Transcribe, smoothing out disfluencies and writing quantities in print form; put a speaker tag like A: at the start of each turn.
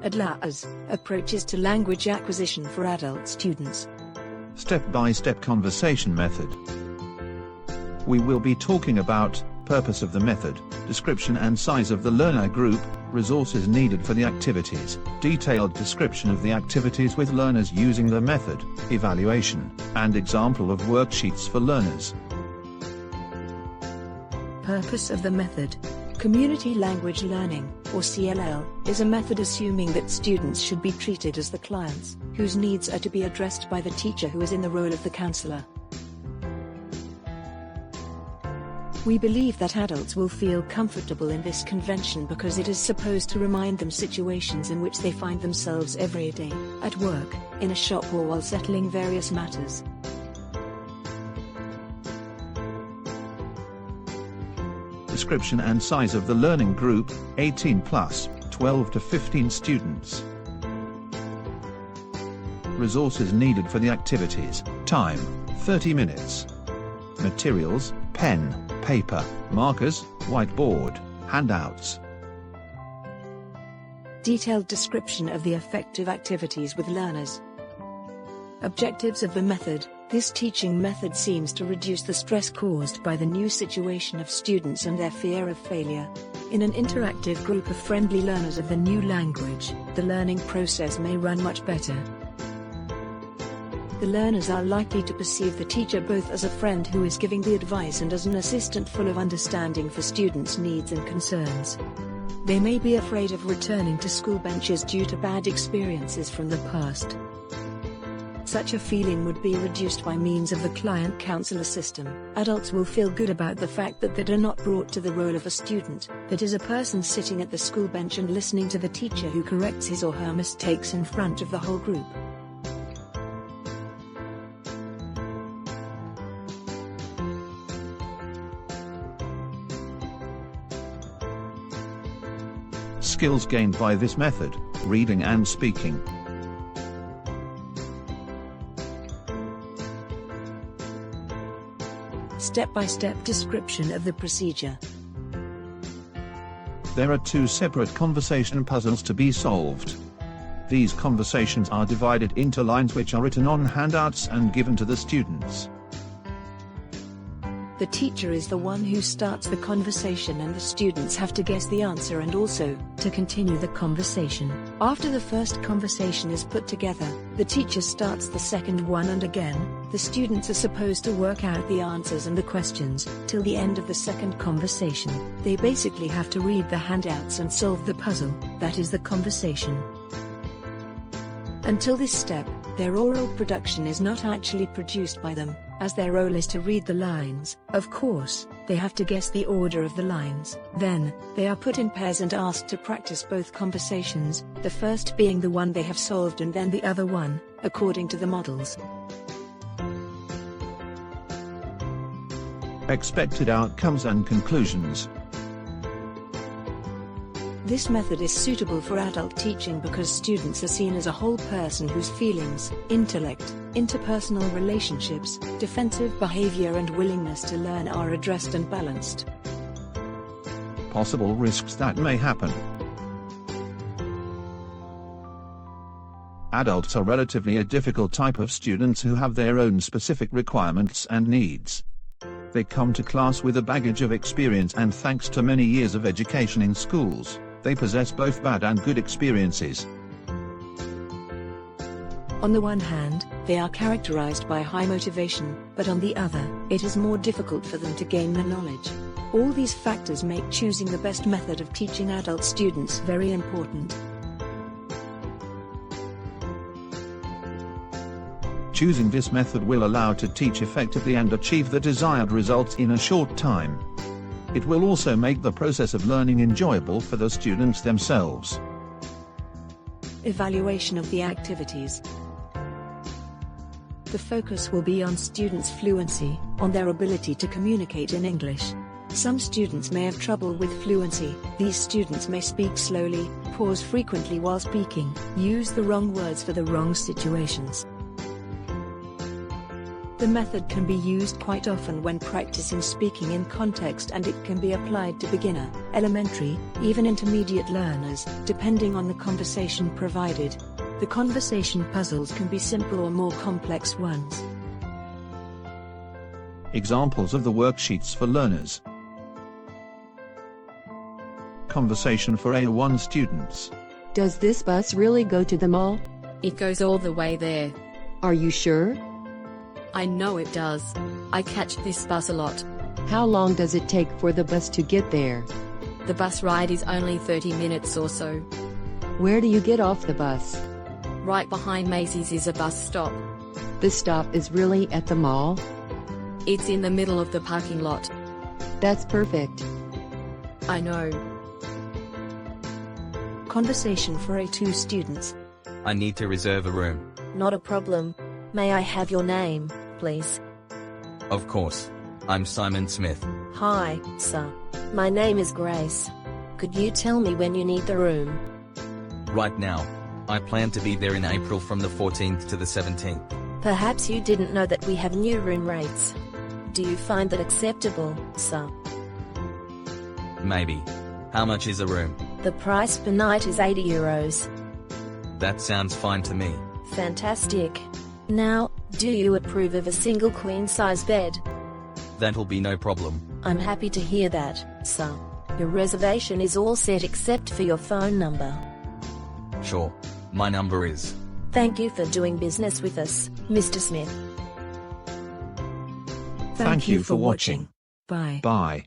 A: ADLA's approaches to language acquisition for adult students.
B: Step-by-step conversation method. We will be talking about purpose of the method, description and size of the learner group, resources needed for the activities, detailed description of the activities with learners using the method, evaluation, and example of worksheets for learners.
A: Purpose of the method. Community language learning, or CLL, is a method assuming that students should be treated as the clients, whose needs are to be addressed by the teacher who is in the role of the counselor. We believe that adults will feel comfortable in this convention because it is supposed to remind them situations in which they find themselves every day, at work, in a shop or while settling various matters.
B: Description and size of the learning group, 18 plus, 12 to 15 students. Resources needed for the activities, time, 30 minutes. Materials, pen, paper, markers, whiteboard, handouts.
A: Detailed description of the effective activities with learners. Objectives of the method. This teaching method seems to reduce the stress caused by the new situation of students and their fear of failure. In an interactive group of friendly learners of the new language, the learning process may run much better. The learners are likely to perceive the teacher both as a friend who is giving the advice and as an assistant full of understanding for students' needs and concerns. They may be afraid of returning to school benches due to bad experiences from the past. Such a feeling would be reduced by means of the client-counselor system. Adults will feel good about the fact that they are not brought to the role of a student, that is a person sitting at the school bench and listening to the teacher who corrects his or her mistakes in front of the whole group.
B: Skills gained by this method, reading and speaking.
A: Step-by-step description of the procedure.
B: There are two separate conversation puzzles to be solved. These conversations are divided into lines which are written on handouts and given to the students.
A: The teacher is the one who starts the conversation and the students have to guess the answer and also to continue the conversation. After the first conversation is put together, the teacher starts the second one and again, the students are supposed to work out the answers and the questions till the end of the second conversation. They basically have to read the handouts and solve the puzzle, that is the conversation. Until this step, their oral production is not actually produced by them, as their role is to read the lines. Of course, they have to guess the order of the lines. Then, they are put in pairs and asked to practice both conversations, the first being the one they have solved and then the other one, according to the models.
B: Expected outcomes and conclusions.
A: This method is suitable for adult teaching because students are seen as a whole person whose feelings, intellect, interpersonal relationships, defensive behavior and willingness to learn are addressed and balanced.
B: Possible risks that may happen. Adults are relatively a difficult type of students who have their own specific requirements and needs. They come to class with a baggage of experience and thanks to many years of education in schools, they possess both bad and good experiences.
A: On the one hand, they are characterized by high motivation, but on the other, it is more difficult for them to gain the knowledge. All these factors make choosing the best method of teaching adult students very important.
B: Choosing this method will allow to teach effectively and achieve the desired results in a short time. It will also make the process of learning enjoyable for the students themselves.
A: Evaluation of the activities. The focus will be on students' fluency, on their ability to communicate in English. Some students may have trouble with fluency. These students may speak slowly, pause frequently while speaking, use the wrong words for the wrong situations. The method can be used quite often when practicing speaking in context, and it can be applied to beginner, elementary, even intermediate learners, depending on the conversation provided. The conversation puzzles can be simple or more complex ones.
B: Examples of the worksheets for learners. Conversation for A1 students.
C: Does this bus really go to the mall?
D: It goes all the way there.
C: Are you sure?
D: I know it does. I catch this bus a lot.
C: How long does it take for the bus to get there?
D: The bus ride is only 30 minutes or so.
C: Where do you get off the bus?
D: Right behind Macy's is a bus stop.
C: The stop is really at the mall?
D: It's in the middle of the parking lot.
C: That's perfect.
D: I know.
A: Conversation for A2 students.
E: I need to reserve a room.
F: Not a problem. May I have your name, please?
E: Of course. I'm Simon Smith.
F: Hi, sir. My name is Grace. Could you tell me when you need the room?
E: Right now. I plan to be there in April from the 14th to the 17th.
F: Perhaps you didn't know that we have new room rates. Do you find that acceptable, sir?
E: Maybe. How much is a room?
F: The price per night is €80.
E: That sounds fine to me.
F: Fantastic. Now, do you approve of a single queen-size bed?
E: That'll be no problem.
F: I'm happy to hear that, sir. Your reservation is all set except for your phone number.
E: Sure. My number is.
F: Thank you for doing business with us, Mr. Smith.
B: Thank you for watching.
A: Bye.
B: Bye.